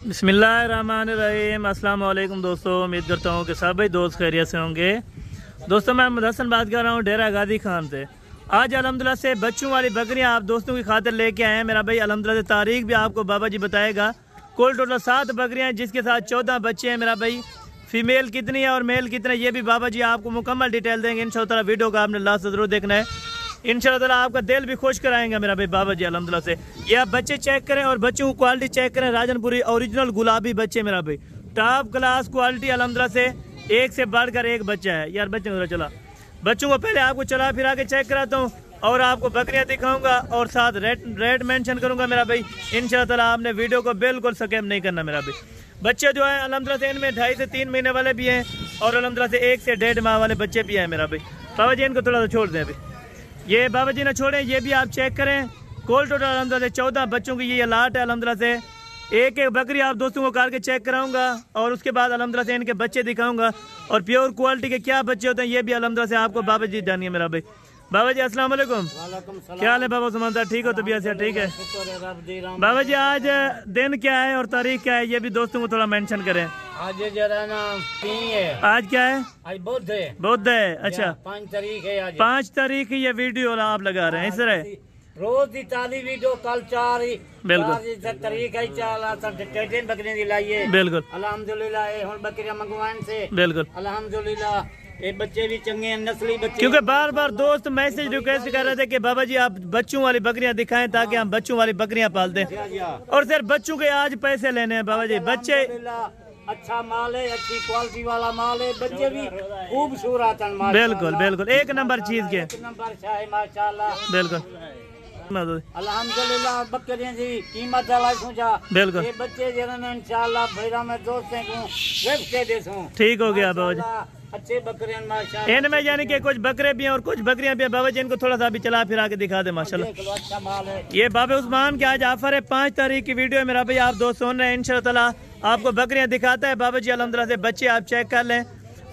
बिस्मिल्लाहिर्रहमानिर्रहीम। अस्सलाम वालेकुम दोस्तों, उम्मीद करता हूँ कि सभी दोस्त खैरियत से होंगे। दोस्तों मैं मोहम्मद हसन बात कर रहा हूँ डेरा गाजी खान से। आज अल्हम्दुलिल्लाह से बच्चों वाली बकरियाँ आप दोस्तों की खातिर लेके आए हैं मेरा भाई। अल्हम्दुलिल्लाह से तारीख भी आपको बाबा जी बताएगा। कुल टोटल 7 बकरियाँ जिसके साथ 14 बच्चे हैं मेरा भाई। फीमेल कितनी है और मेल कितने ये भी बाबा जी आपको मुकम्मल डिटेल देंगे इंशाअल्लाह। वीडियो को आपने लास्ट जरूर देखना है, इंशाअल्लाह आपका दिल भी खुश कराएंगे मेरा भाई बाबा जी अल्हम्दुलिल्लाह से। ये आप बच्चे चेक करें और बच्चों की क्वालिटी चेक करें। राजनपुरी ओरिजिनल गुलाबी बच्चे मेरा भाई, टॉप क्लास क्वालिटी अल्हम्दुलिल्लाह से। एक से बढ़कर एक बच्चा है यार। बच्चे उधर चला, बच्चों को पहले आपको चला फिरा के चेक कराता हूँ और आपको बकरियाँ दिखाऊंगा और साथ रेट मेंशन करूंगा मेरा भाई। इंशाअल्लाह आपने वीडियो को बिल्कुल स्किप नहीं करना मेरा भाई। बच्चे जो है अल्हम्दुलिल्लाह से इनमें 2.5 से 3 महीने वाले भी हैं और अल्हम्दुलिल्लाह से 1 से 1.5 माह वाले बच्चे भी हैं मेरा भाई। बाबा जी इनको थोड़ा सा छोड़ दें अभी, ये बाबा जी ने छोड़े, ये भी आप चेक करें। कोल टोटल अल्हम्दुलिल्लाह से 14 बच्चों की ये लाट है अल्हम्दुलिल्लाह से। एक एक बकरी आप दोस्तों को काट के चेक कराऊंगा और उसके बाद अल्हम्दुलिल्लाह से इनके बच्चे दिखाऊंगा और प्योर क्वालिटी के क्या बच्चे होते हैं ये भी अल्हम्दुलिल्लाह से आपको बाबा जी जानिए मेरा भाई। बाबा जी अस्सलाम वालेकुम। क्या हाल है बाबा सुमन साहब, ठीक हो? तबीयत से ठीक है बाबा जी। आज दिन क्या है और तारीख क्या है ये भी दोस्तों को थोड़ा मेंशन करें। आज जरा ना है। आज क्या है? आज बुध है। बुध है, अच्छा 5 तारीख है आज। 5 तारीख ये वीडियो आप लगा रहे हैं इस तरह रोज दी ताली वीडियो कल 4 बिल्कुल तारीख है। 4 बकरियां दिलाइए बिल्कुल अल्हम्दुलिल्लाह। ये हुन बकरियां मंगवान से बिल्कुल अल्हम्दुलिल्लाह। ये बच्चे भी चंगे हैं, नस्ली बच्चे। क्योंकि बार बार दोस्त मैसेज रिक्वेस्ट कर रहे थे कि बाबा जी आप बच्चों वाली बकरियां दिखाएं ताकि हम बच्चों वाली बकरियां पाल दें और सिर्फ बच्चों के आज पैसे लेने हैं बाबा जी। बच्चे अच्छा माल है, अच्छी क्वालिटी वाला माल है, बच्चे भी खूबसूरत हैं। बिल्कुल बिल्कुल एक नंबर चीज के, एक नंबर है माशाल्लाह। बिल्कुल अल्हम्दुलिल्लाह। बकरियां जी कीमत वाला सोचा बिल्कुल। ये बच्चे जरा इंशाल्लाह भैरा में दोस्तों को गिफ्ट दे देसूं। ठीक हो गया बाबा जी। अच्छे बकरियां माशाल्लाह। इनमें यानी कि कुछ बकरे भी हैं और कुछ बकरियां भी हैं बाबा जी। इनको थोड़ा सा अभी चला फिरा के दिखा दे माशाल्लाह। अच्छा माल है ये बाबा उस्मान के आज ऑफर है। 5 तारीख की वीडियो है मेरा भाई, आप दोस्त सुन रहे हैं। इंशाअल्लाह आपको बकरियां दिखाता है बाबा जी अल्हम्दुलिल्लाह से। बच्चे आप चेक कर लें।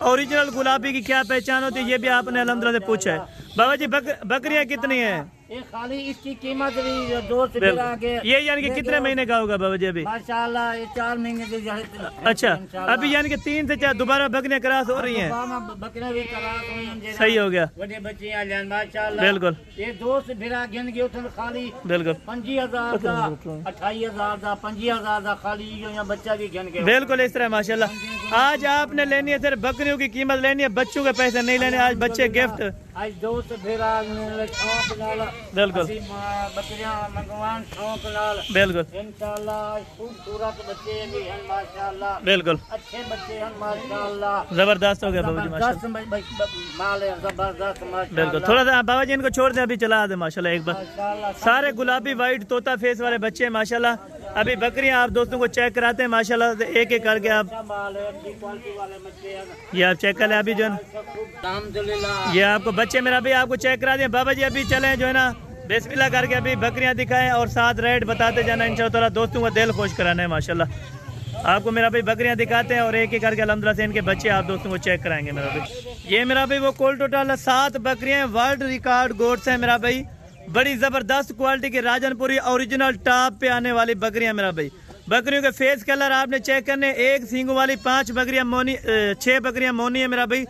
ओरिजिनल गुलाबी की क्या पहचान होती है ये भी आपने अल्हम्दुलिल्लाह से पूछा है बाबा जी। बकरियां कितनी है? ये खाली इसकी कीमत भी 2 से फिर आगे ये यानी कि कितने महीने का होगा बाबा जी अभी? माशाल्लाह ये 4 महीने की अच्छा अभी यानी कि 3 से 4 दोबारा बकरियां क्रॉस हो रही हैं। बकरियां भी क्रॉस सही हो गया बड़े बच्चे आ जाए माशाल्लाह। बिल्कुल ये 2 से फिर गिन गए उठन खाली बिल्कुल 25,000 का 28,000 का 25,000 का खाली जो बच्चा भी गिन गए बिल्कुल इस तरह माशाल्लाह। आज आपने लेनी है सिर्फ बकरियों की कीमत लेनी है, बच्चों के पैसे नहीं लेने। आज बच्चे गिफ्ट आज 2 से फिर बिल्कुल बकरियां मंगवान शौक नाल बिल्कुल इंशाल्लाह। खूबसूरत बच्चे भी हैं माशाल्लाह, बिल्कुल अच्छे बच्चे हैं माशाल्लाह। जबरदस्त हो गया बाबा जी माशाल्लाह। माल है जबरदस्त माशाल्लाह। बिल्कुल थोड़ा सा बाबा जी इनको छोड़ दे अभी, चला दे माशाल्लाह एक बार। सारे गुलाबी वाइट तोता फेस वाले बच्चे हैं माशाल्लाह। अभी बकरियां आप दोस्तों को चेक कराते हैं माशाल्लाह। एक एक करके आप ये आप चेक कर लें अभी जो है ये आपको बच्चे मेरा भी आपको चेक करा दें बाबा जी। अभी चलें जो है ना बिस्मिल्लाह करके अभी बकरियां दिखाएं और साथ रेट बताते जाना इंशाअल्लाह। दोस्तों का दिल खुश कराना है माशाल्लाह। आपको मेरा भाई बकरियां दिखाते हैं और एक एक करके अल्हम्दुलिल्लाह से इनके बच्चे आप दोस्तों को चेक कराएंगे मेरा भाई। ये मेरा भाई वो कुल टोटल 7 बकरियां वर्ल्ड रिकॉर्ड गोट्स हैं मेरा भाई। बड़ी जबरदस्त क्वालिटी की राजनपुरी ओरिजिनल टॉप पे आने वाली बकरियां मेरा भाई। बकरियों के फेस कलर आपने चेक करने। 1 सींगों वाली 5 बकरियां मोनी 6 बकरियां मोनी है मेरा भाई।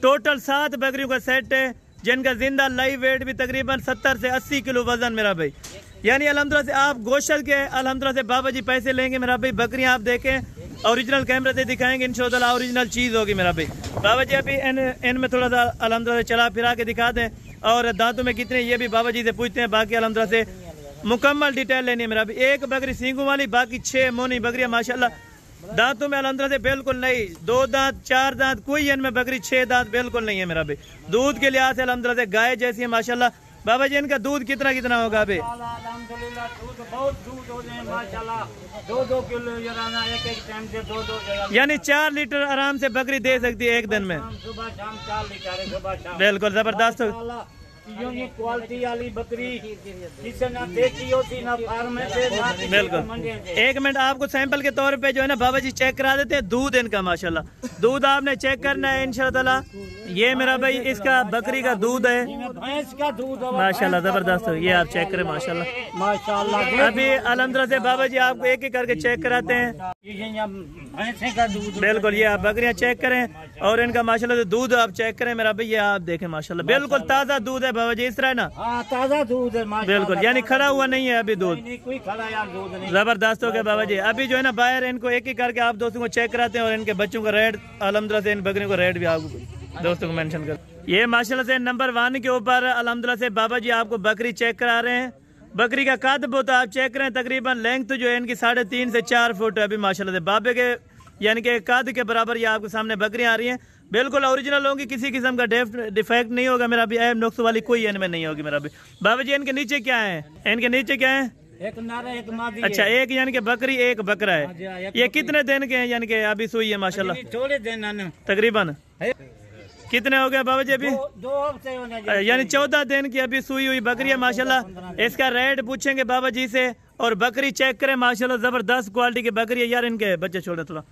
टोटल 7 बकरियों का सेट है जिनका जिंदा लाइव वेट भी तकरीबन 70 से 80 किलो वजन मेरा भाई। यानी अल्हम्दुलिल्लाह से आप गोश्त के अल्हम्दुलिल्लाह से बाबा जी पैसे लेंगे मेरा भाई। बकरियां आप देखें ओरिजिनल कैमरे से दिखाएंगे इंशाअल्लाह ओरिजिनल चीज़ होगी मेरा भाई। बाबा जी अभी इनमें थोड़ा सा अल्हम्दुलिल्लाह चला फिरा के दिखा दें और दांतों में कितने ये भी बाबा जी से पूछते हैं। बाकी अल्हम्दुलिल्लाह से मुकम्मल डिटेल लेनी है मेरा भाई। 1 बकरी सींगों वाली, बाकी 6 मोनी बकरियां माशाल्लाह। दांतों में अल्हम्दुलिल्लाह से बिल्कुल नहीं, 2 दांत 4 दांत कोई इनमें बकरी 6 दांत बिल्कुल नहीं है मेरा भाई। दूध के लिहाज से अल्हम्दुलिल्लाह से गाय जैसी है माशाल्लाह। बाबा जी इनका दूध कितना कितना होगा अभी? अल्हम्दुलिल्लाह दूध बहुत दूध हो जाए माशाल्लाह। 2-2 किलो जराना एक टाइम से 2-2 यानी 4 लीटर आराम से बकरी दे सकती है एक दिन में। सुबह शाम 4 लीटर सुबह शाम। बिल्कुल जबरदस्त। ये क्वालिटी वाली बकरी जिसे ना देखी होती ना फार्म में से ना बिल्कुल। एक मिनट आपको सैंपल के तौर पे जो है ना बाबा जी चेक करा देते हैं दूध इनका माशाल्लाह। दूध आपने चेक करना है इंशाल्लाह। ये मेरा भाई इसका बकरी का दूध है, भैंस का दूध माशाल्लाह जबरदस्त है। ये आप चेक करें माशाल्लाह माशाल्लाह। अभी अल्हम्दुलिल्लाह से बाबा जी आपको एक एक करके चेक कराते हैं। भैंस का दूध बिल्कुल, ये आप बकरियां चेक करें और इनका माशाल्लाह से दूध आप चेक करें मेरा भाई। ये आप देखें माशाल्लाह बिल्कुल ताज़ा दूध है बाबा जी, इस तरह है ना। हाँ ताज़ा दूध है बिल्कुल, यानी खड़ा हुआ नहीं है अभी दूध। नहीं कोई खड़ा यार दूध नहीं। जबरदस्त हो गया बाबा जी। अभी जो है ना बाहर इनको एक एक करके आप दोस्तों को चेक कराते हैं और इनके बच्चों का रेट अल्हम्दुलिल्लाह से इन बकरियों का रेट भी आपको दोस्तों को मेंशन कर। ये माशाल्लाह से नंबर 1 के ऊपर अल्हम्दुलिल्लाह से बाबा जी आपको बकरी चेक करा रहे हैं। बकरी का कद बहुत आप चेक करें, तकरीबन लेंथ जो है इनकी 3.5 से 4 फुट है अभी माशाल्लाह से। बाबे के यानी कि कद के बराबर ये आपके सामने बकरियां आ रही हैं। बिल्कुल ओरिजिनल होंगी, किसी किस्म का डिफेक्ट नहीं होगा मेरा भी, ऐब नुक्स वाली कोई इनमें नहीं होगी मेरा भी। बाबा जी इनके नीचे क्या है? इनके नीचे क्या है? एक नारा एक मादी। अच्छा, एक यानी कि बकरी एक बकरा है। ये कितने दिन के हैं यानी कि अभी सुई है माशाल्लाह? थोड़े दिन तकरीबन कितने हो गए बाबा जी अभी? 2 हफ्ते होने यानी 14 दिन की अभी सुई हुई बकरी है माशाल्लाह। इसका रेट पूछेंगे बाबा जी से और बकरी चेक करें माशाल्लाह जबरदस्त क्वालिटी की बकरी है यार। इनके बच्चे छोड़े थोड़ा,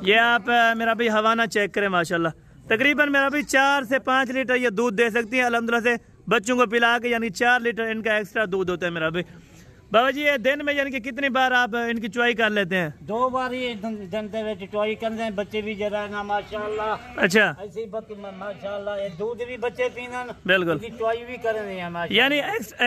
ये आप मेरा भाई हवाना चेक करें माशाल्लाह। तकरीबन मेरा भाई 4 से 5 लीटर ये दूध दे सकती है अल्हम्दुलिल्लाह से बच्चों को पिला के, यानी 4 लीटर इनका एक्स्ट्रा दूध होता है मेरा भाई। बाबा जी ये दिन में यानी कि कितनी बार आप इनकी चुआई कर लेते हैं? 2 बार ही दिन दे चुआई करते हैं। बच्चे भी जरा ना माशाल्लाह। अच्छा, ऐसी बकरी माशाल्लाह ये दूध भी बच्चे पीना बिल्कुल, चुआई भी कर रहे हैं माशाल्लाह। यानी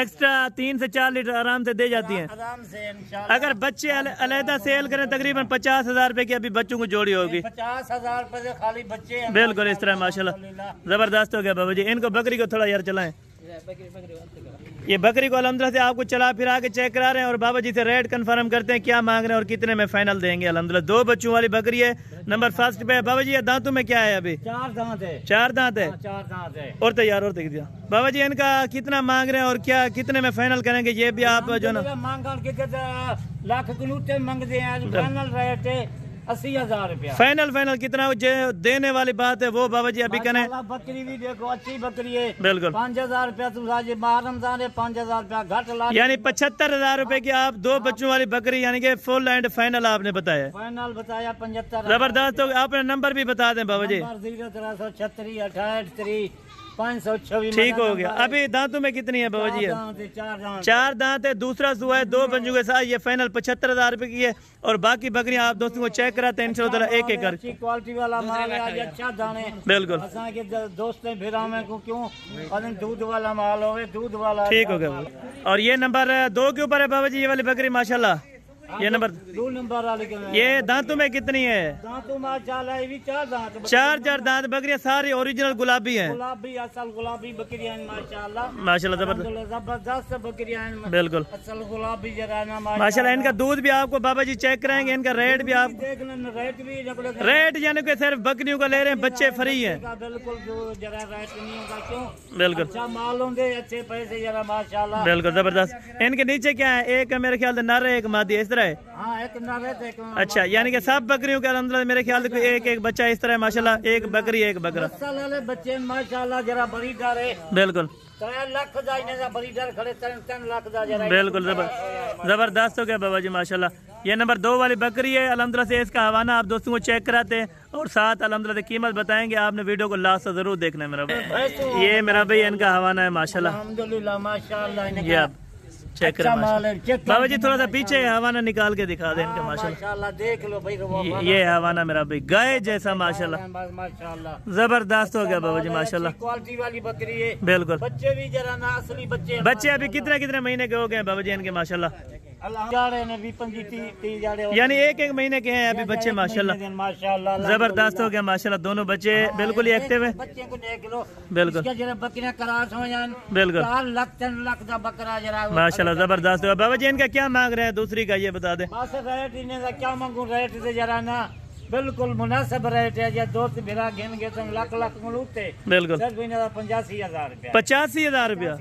एक्स्ट्रा 3 से 4 लीटर आराम से दे जाती हैं आराम से इंशाल्लाह। अगर बच्चे अलहदा सेल करें तकरीबन 50,000 रुपए की अभी बच्चों को जोड़ी होगी। 50,000 रुपए से खाली बच्चे हैं बिल्कुल इस तरह माशाल्लाह जबरदस्त हो गया बाबा जी। इनको बकरी को थोड़ा यार चलाएं। ये बकरी को अल्हम्दुलिल्लाह से आपको चला फिरा के चेक करा रहे हैं और बाबा जी से रेट कंफर्म करते हैं क्या मांग रहे हैं और कितने में फाइनल देंगे। अल्हम्दुलिल्लाह 2 बच्चों वाली बकरी है, नंबर 1 पे। बाबा जी ये दांतों में क्या है अभी? 4 दांत है। 4 दांत है। 4 दांत है। और तैयार और तैयार बाबा जी इनका कितना मांग रहे हैं और क्या कितने में फाइनल करेंगे ये भी आप जो ना मांग लाख कनूते मांगते हैं। फाइनल रेट 80,000 रुपया। फाइनल कितना जो देने वाली बात है वो बाबा जी अभी करें। बकरी भी देखो अच्छी बकरी है। बिल्कुल 5,000 रुपया तुम रमजान है 5,000 रुपया घट ला, यानी 75,000 रुपए की आप 2 बच्चों वाली बकरी यानी कि फुल एंड फाइनल आपने बताया। फाइनल बताया 75। जबरदस्त हो गया। आपने नंबर भी बता दें बाबा जी। 0 68 526। ठीक हो गया। अभी दांतों में कितनी है बाबा जी? 4 दांत है। दूसरा सुआ है 2 बंजू के साथ। ये फाइनल 75,000 रुपए की है और बाकी बकरियां आप दोस्तों को चेक कराते हैं इंशाल्लाह एक एक करके। क्वालिटी वाला माल है आज अच्छा दाने। बिल्कुल के दोस्त फिरा में को क्यों दूध वाला माल हो दूध वाला। ठीक हो गया। और ये नंबर 2 के ऊपर है बाबा जी ये वाली बकरी माशाल्लाह। ये नंबर 2 नंबर वाले ये दांतों में कितनी है? दांतों माशाल्लाह ये भी 4 दांत। 4 दांत बकरियां सारी ओरिजिनल गुलाबी हैं। गुलाबी असल गुलाबी बकरियां माशाल्लाह जबरदस्त बकरियां बिल्कुल असल गुलाबी जरा ना माशाल्लाह। इनका दूध भी आपको बाबा जी चेक कराएंगे। इनका रेट भी आप रेट यानी कि सिर्फ बकरियों का ले रहे हैं, बच्चे फ्री है। बिल्कुल जरा रेट नहीं होगा क्यों? बिल्कुल अच्छा माल होंगे अच्छे पैसे जरा माशाल्लाह। बिल्कुल जबरदस्त। इनके नीचे क्या है? एक मेरे ख्याल से नर है, एक मादी है, इस तरह है। हाँ एक नर है। अच्छा यानी कि सब बकरियों के अल्हम्दुलिल्लाह मेरे ख्याल से एक एक बच्चा इस तरह है माशाल्लाह। एक बकरी एक बकरा। बच्चे माशाल्लाह जरा बड़ी डर है। बिल्कुल 3 लाख का बड़ी डर खड़े 3 लाख का जरा। बिल्कुल जबरदस्त हो गया बाबा जी माशाल्लाह। ये नंबर 2 वाली बकरी है अल्हम्दुलिल्लाह से। इसका हवाना आप दोस्तों को चेक कराते हैं और साथ अल्हम्दुलिल्लाह से कीमत बताएंगे। आपने वीडियो को लास्ट से जरूर देखना है मेरा भाई। ये मेरा भाई इनका हवाना है माशाल्लाह। अल्हम्दुलिल्लाह माशाल्लाह। ये आप चेक करें बाबा जी। थोड़ा सा पीछे हवाना निकाल के दिखा दें इनका माशाल्लाह। देख लो भाई ये हवाना मेरा भाई गाय जैसा माशाल्लाह जबरदस्त हो गया बाबा जी माशाल्लाह। क्वालिटी वाली बकरी है। बिल्कुल बच्चे भी जरा ना असली बच्चे। बच्चे अभी कितने महीने के हो गए बाबा जी इनके माशाल्लाह? यानी एक महीने के हैं अभी बच्चे माशाल्लाह। माशाल्लाह जबरदस्त हो गया माशाल्लाह। दोनों बच्चे बिल्कुल ही एक्टिव है। बच्चे को देख लो। बिल्कुल बकरियां करास हो जाए। बिल्कुल 4 लाख 3 लाख का बकरा जरा माशाल्लाह जबरदस्त हो। बाबा जी इनका क्या मांग रहे हैं दूसरी का ये बता दें? बस रेट इन्हें क्या मांगू रेट से जरा ना बिल्कुल मुनासिब रेट है। दोस्त मेरा गिन गए तुम लाख लाख मलूते बिल्कुल सिर्फ 85,000 रुपया। 85,000 रुपया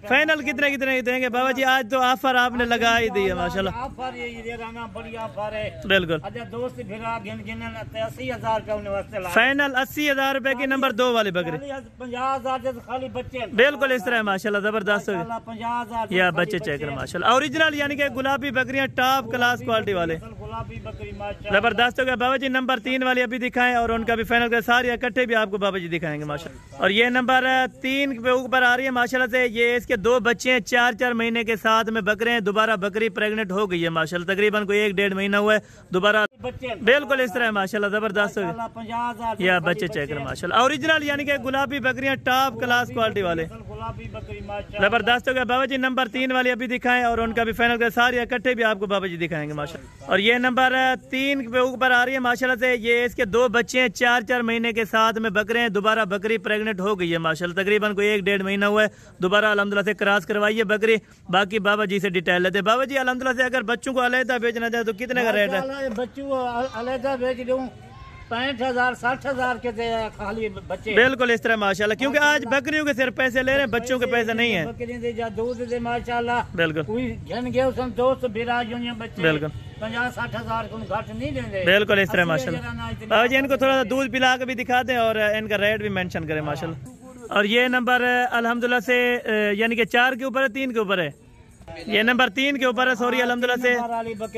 फाइनल कितने कितने देंगे बाबा जी? आज तो ऑफर आपने लगा ही दी है माशाल्लाह। ऑफर ये राना बढ़िया ऑफर है बिल्कुल। अच्छा दोस्त मेरा गिन गिन 80,000 रुपया उन्हें वास्ते फाइनल 80,000 रुपए की नंबर 2 वाली बकरी। 50,000 से खाली बच्चे बिल्कुल इस तरह माशाल्लाह जबरदस्त हो गए। 50,000 या बच्चे चेक करें माशाल्लाह ओरिजिनल यानी कि गुलाबी बकरियां टॉप क्लास क्वालिटी वाले गुलाबी बकरी माशाल्लाह जबरदस्त हो गया। बाबा जी नंबर 3 वाली अभी दिखाएं और उनका भी फाइनल कर सारे इकट्ठे भी आपको बाबा जी दिखाएंगे माशाल्लाह। और ये नंबर 3 पे ऊपर आ रही है माशाल्लाह से। ये इसके 2 बच्चे हैं 4-4 महीने के साथ में बकरे हैं। दोबारा बकरी प्रेग्नेंट हो गई है माशाल्लाह तकरीबन कोई 1-1.5 महीना हुआ है दोबारा। बिल्कुल इस तरह माशाल्लाह जबरदस्त हो गया। 50,000 या बच्चे चेक करें माशाल्लाह ओरिजिनल यानी कि गुलाबी बकरियां टॉप क्लास क्वालिटी वाले गुलाबी बकरी माशाल्लाह जबरदस्त हो गया। बाबा जी नंबर 3 वाली अभी दिखाएं और उनका भी फाइनल कर सारे इकट्ठे भी आपको बाबा जी दिखाएंगे माशाल्लाह। और ये नंबर 3 पे ऊपर आ रही है माशाल्लाह से। ये इसके 2 बच्चे हैं 4-4 महीने के साथ में बकरे हैं। दोबारा बकरी प्रेग्नेंट हो गई है माशाल्लाह तकरीबन कोई 1-1.5 महीना हुआ है दोबारा अल्हम्दुलिल्लाह से क्रॉस करवाइए बकरी। बाकी बाबा जी से डिटेल लेते हैं। बाबा जी अल्हम्दुलिल्लाह से अगर बच्चों को अलहदा बेचना चाहे तो कितने का रेट है? बच्चों को अलहदा बेच दूं 65,000 60,000 के दे खाली बच्चे। बिल्कुल इस तरह माशाल्लाह क्योंकि आज बकरियों के सिर्फ पैसे ले रहे हैं बच्चों के पैसे नहीं है। बकरी दे जा दूध दे माशाल्लाह बिल्कुल कोई जन गए उस दोस्त बिराज यूं बच्चे बिल्कुल 50-60,000 को घट नहीं देंगे। बिल्कुल इस तरह माशाल्लाह। बाबा जी इनको थोड़ा सा दूध पिला के भी दिखा दें और इनका रेट भी मेंशन करें माशाल्लाह। और ये नंबर अल्हम्दुलिल्लाह से यानी कि 4 के ऊपर है 3 के ऊपर है? ये नंबर 3 के ऊपर है सॉरी अल्हम्दुलिल्लाह से।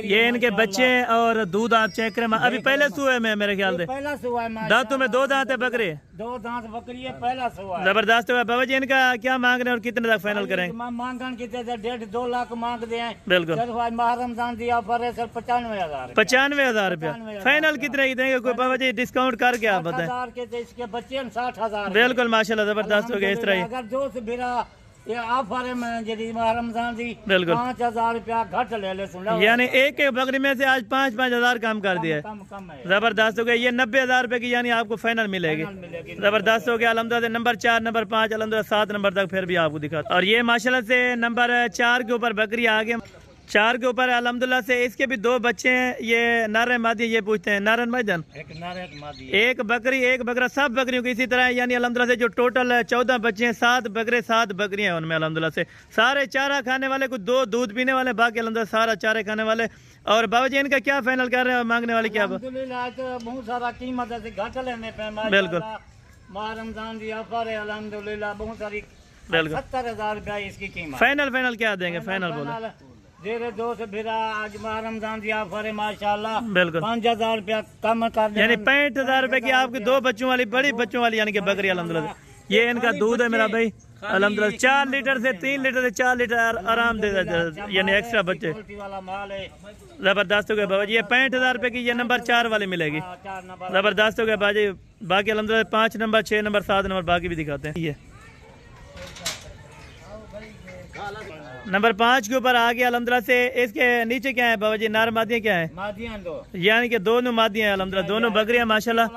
ये इनके बच्चे हैं और दूध आप चेक करें अभी पहले सुए में मेरे ख्याल से पहला सुआ है दांतों में 2 दांत है बकरे 2 दांत बकरी है पहला सुआ है। जबरदस्त हुआ। बाबा जी इनका क्या मांग रहे हैं और कितने तक फाइनल करेंगे? मांगन कितने 1.5-2 लाख मांगते हैं। बिल्कुल सिर्फ आज माह रमजान दिया ऑफर है सिर्फ 95,000 95,000 रुपया फाइनल कितने की देंगे? कोई बाबा जी डिस्काउंट करके आप बताएं। 60,000 के थे इसके बच्चे 60,000 बिल्कुल माशाल्लाह जबरदस्त हो गया इस तरह ही। अगर दोस्त मेरा ये ऑफर है जी माह रमजान दी बिल्कुल 5,000 रुपया घट ले ले सुन लो यानी एक बकरी में से आज 5-5 कम कर दिया है। कम है जबरदस्त हो गया। ये 90,000 रुपए की यानी आपको फाइनल मिलेगी। जबरदस्त हो गया अल्हम्दुलिल्लाह। नंबर 4 नंबर 5 अल्हम्दुलिल्लाह 7 नंबर तक फिर भी आपको दिखा। और ये माशाल्लाह से नंबर 4 के ऊपर बकरी आ गई 4 के ऊपर अल्हम्दुलिल्लाह से। इसके भी 2 बच्चे हैं। ये नारन मादी ये पूछते हैं नारन मैदान एक बकरी एक बकरा सब बकरियों की इसी तरह यानी अल्हम्दुलिल्लाह से जो टोटल 14 बच्चे हैं 7 बकरे 7 बकरियां हैं उनमें अल्हम्दुलिल्लाह से। सारे चारा खाने वाले कुछ 2 दूध पीने वाले बाकी अल्हम्दुलिल्लाह सारा चारे खाने वाले। और बाबा जी इनका क्या फाइनल कर रहे हैं और मांगने वाले क्या? बहुत सारा कीमत है घट लेने पे बिल्कुल माह रमजान दी ऑफर है अल्हम्दुलिल्लाह बहुत सारी। बिल्कुल 70,000 रुपया इसकी कीमत। फाइनल क्या देंगे? फाइनल बोलो तेरे दोस्त फिरा आज माह रमजान दिया फरे माशाल्लाह बिल्कुल 5,000 रुपया कम कर दे यानी 65,000 रुपए की आपकी 2 बच्चों वाली बड़ी बच्चों वाली यानी कि बकरी अल्हम्दुलिल्लाह। ये इनका दूध है मेरा भाई अल्हम्दुलिल्लाह 4 लीटर से 3 लीटर से 4 लीटर आराम दे यानी एक्स्ट्रा बच्चे वाला माल है। जबरदस्त हो गया बाबा जी। ये 65,000 रुपए की ये नंबर 4 वाली मिलेगी। जबरदस्त हो गया बाजी। बाकी अल्हम्दुलिल्लाह 5 नंबर 6 नंबर 7 नंबर बाकी भी दिखाते हैं। ये नंबर 5 के ऊपर आ गया अल्हम्दुलिल्लाह से। इसके नीचे क्या है बाबा जी? नार मादियाँ क्या है? मादियां दो यानी कि दोनों मादियाँ हैं अल्हम्दुलिल्लाह दोनों बकरियां माशाल्लाह।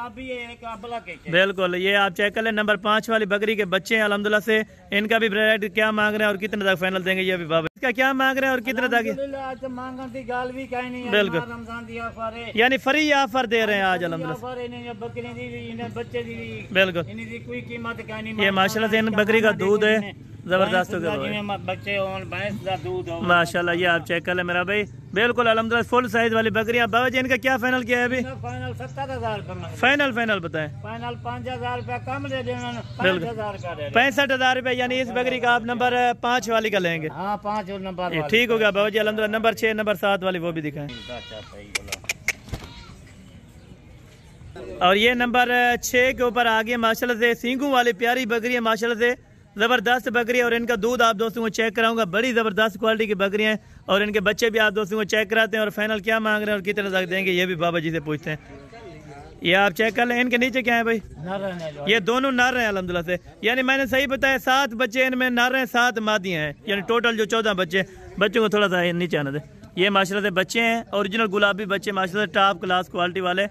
बिल्कुल ये आप चेक कर लें नंबर 5 वाली बकरी के बच्चे हैं अल्हम्दुलिल्लाह से। इनका भी रेट क्या मांग रहे हैं और कितने तक फाइनल देंगे ये भी बाबा इसका क्या मांग रहे हैं और कितने तक? बिल्कुल यानी फ्री ऑफर दे रहे हैं आज अल्हम्दुलिल्लाह। बिल्कुल कोई कीमत ये माशाल्लाह से इन बकरी का दूध है जबरदस्त हो गया बच्चे भैंस का दूध माशाल्लाह। ये आप चेक कर ले मेरा भाई बिल्कुल अल्हम्दुलिल्लाह फुल साइज वाली बकरियां। बाबा जी इनका क्या फाइनल किया है अभी? फाइनल 70,000 फाइनल बताएं। फाइनल 5,000 रुपया कम दे देना 65,000 रुपए यानी इस बकरी का आप नंबर 5 वाली का लेंगे। हाँ 5 और नंबर ठीक हो गया बाबा जी अल्हम्दुलिल्लाह। नंबर 6 नंबर 7 वाली वो भी दिखाएं। और ये नंबर 6 के ऊपर आ गए माशाल्लाह से सींगों वाली प्यारी बकरी है माशाल्लाह से जबरदस्त बकरी। और इनका दूध आप दोस्तों को चेक कराऊंगा बड़ी जबरदस्त क्वालिटी की बकरियां हैं। और इनके बच्चे भी आप दोस्तों को चेक कराते हैं और फाइनल क्या मांग रहे हैं और कितने तक देंगे ये भी बाबा जी से पूछते हैं। ये आप चेक कर लें। इनके नीचे क्या है भाई? ये दोनों नर हैं अल्हम्दुलिल्लाह से। यानी मैंने सही बताया 7 बच्चे इनमें नर हैं 7 मादियां हैं यानी टोटल जो 14 बच्चों को थोड़ा सा नीचे आने दे। ये माशाल्लाह से बच्चे हैं ओरिजिनल गुलाबी बच्चे माशाल्लाह से टॉप क्लास क्वालिटी वाले।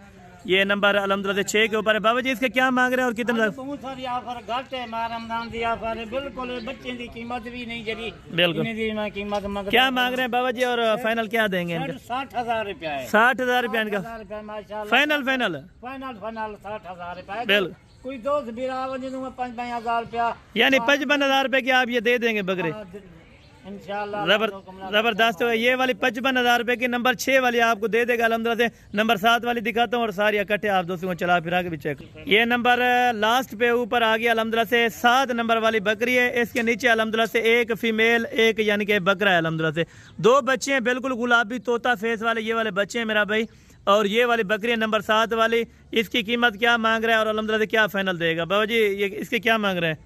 ये नंबर अल्हम्दुलिल्लाह 6 के ऊपर है। बाबा जी इसके क्या मांग रहे हैं और कितने? बहुत सारी ऑफर घट है, रमजान की ऑफर है बिल्कुल, बच्चे की कीमत भी नहीं जरी बिल्कुल। कीमत मंग क्या मांग रहे हैं बाबा जी और फाइनल क्या देंगे इनका? 60,000 रुपया है। 60,000 रुपया इनका माशाल्लाह। फाइनल फाइनल फाइनल 60,000 रुपया। बिल्कुल। कोई दोस्त भी रहा 5,000 रुपया, यानी 55,000 रुपए की आप ये दे देंगे बकरे? इंशाल्लाह जबरदस्त है। ये वाली 55,000 रुपए की नंबर 6 वाली आपको दे देगा अल्हम्दुलिल्लाह से। नंबर 7 वाली दिखाता हूँ और सारी इकट्ठे आप दोस्तों को चला फिरा के भी चेक। ये नंबर लास्ट पे ऊपर आ गया अल्हम्दुलिल्लाह से 7 नंबर वाली बकरी है। इसके नीचे अल्हम्दुलिल्लाह से एक फीमेल एक यानी कि बकरा है अल्हम्दुलिल्लाह से। 2 बच्चे हैं बिल्कुल गुलाबी तोता फेस वाले, ये वाले बच्चे हैं मेरा भाई। और ये वाली बकरी है नंबर 7 वाली, इसकी कीमत क्या मांग रहा है और अल्हम्दुलिल्लाह से क्या फाइनल देगा? बाबा जी ये इसके क्या मांग रहे हैं?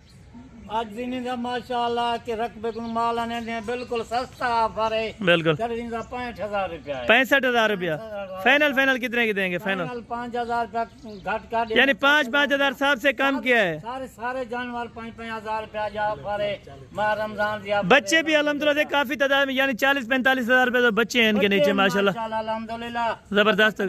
आज दिन माशाल्लाह के रकबे को माल आने बिल्कुल सस्ता ऑफर है। बिल्कुल 65,000 रुपया है। 65,000 रुपया फाइनल। फाइनल कितने की देंगे? फाइनल 5,000 रुपया घट कर, यानी 5,000 साहब से कम किया है। सारे जानवर 5,000 रुपया जो ऑफर है रमजान दिया। बच्चे भी अल्हम्दुलिल्लाह से काफी तादाद में यानी 40-45,000 रुपए तो बच्चे हैं इनके नीचे माशाल्लाह अल्हम्दुलिल्लाह जबरदस्त।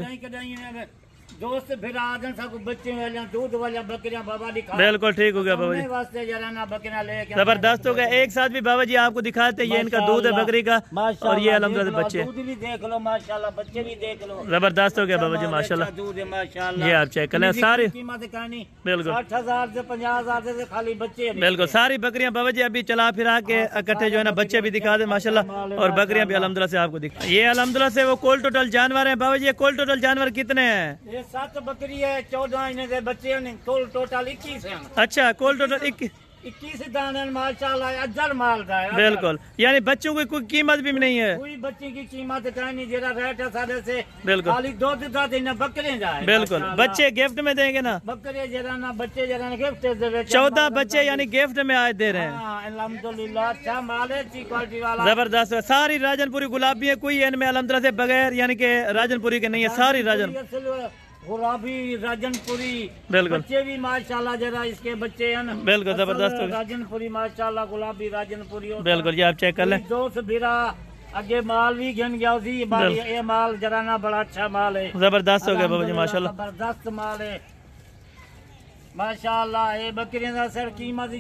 दोस्त फिर आदन सब बच्चे वाले दूध वाले बकरियां बाबा दिखा। बिल्कुल ठीक हो गया बाबा जी, वास्ते जरा ना बकरियां लेके जबरदस्त हो गया। एक साथ भी बाबा जी आपको दिखाते हैं, ये इनका दूध है बकरी का और ये अल्हम्दुलिल्लाह बच्चे। दूध भी देख लो माशाल्लाह, बच्चे भी देख लो, जबरदस्त हो गया बाबा जी माशाल्लाह। दूध है माशाल्लाह। ये आप चेक कर लें सारी कीमत कहनी बिल्कुल 60,000 से 50,000 से खाली बच्चे। बिल्कुल सारी बकरियां बाबा जी अभी चला फिरा के इकट्ठे जो है ना बच्चे भी दिखा दे माशाल्लाह और बकरियां भी अल्हम्दुलिल्लाह से आपको दिखा। ये अल्हम्दुलिल्लाह से वो कोल टोटल जानवर है बाबा जी। ये कोल टोटल जानवर कितने हैं? ये 7 बकरी है, 14 इन्हें से बच्चे हैं, टोटल 21 हैं। अच्छा कोल टोटल 21 दाने माशाल्लाह अज्जर माल का है। बिल्कुल यानी बच्चों की कोई कीमत भी नहीं है। कोई बच्चे की कीमत कहनी जरा रेट है सारे से बिल्कुल खाली दूध का देना बकरे जाए। बिल्कुल बच्चे गिफ्ट में देंगे ना, बकरे जरा ना बच्चे जरा ना गिफ्ट दे। 14 बच्चे यानी गिफ्ट में आज दे रहे हैं। अल्हम्दुलिल्लाह अच्छा माल है, अच्छी क्वालिटी वाला जबरदस्त। सारी राजनपुरी गुलाबी है, कोई इनमें अल्हम्दुलिल्लाह से बगैर यानी कि राजनपुरी के नहीं है, सारी राजन गुलाबी राजनपुरी। बिल्कुल बच्चे भी माशाल्लाह जरा इसके बच्चे हैं ना बिल्कुल जबरदस्त हो गया। राजनपुरी माशाल्लाह गुलाबी राजनपुरी बिल्कुल ये आप चेक कर लें। दोस्त बिरा आगे माल भी गिन गया उसी ये माल जरा ना बड़ा अच्छा माल है, जबरदस्त हो गया बाबा जी माशाल्लाह। जबरदस्त माल है माशाल्लाह। ये बकरियों का सर कीमत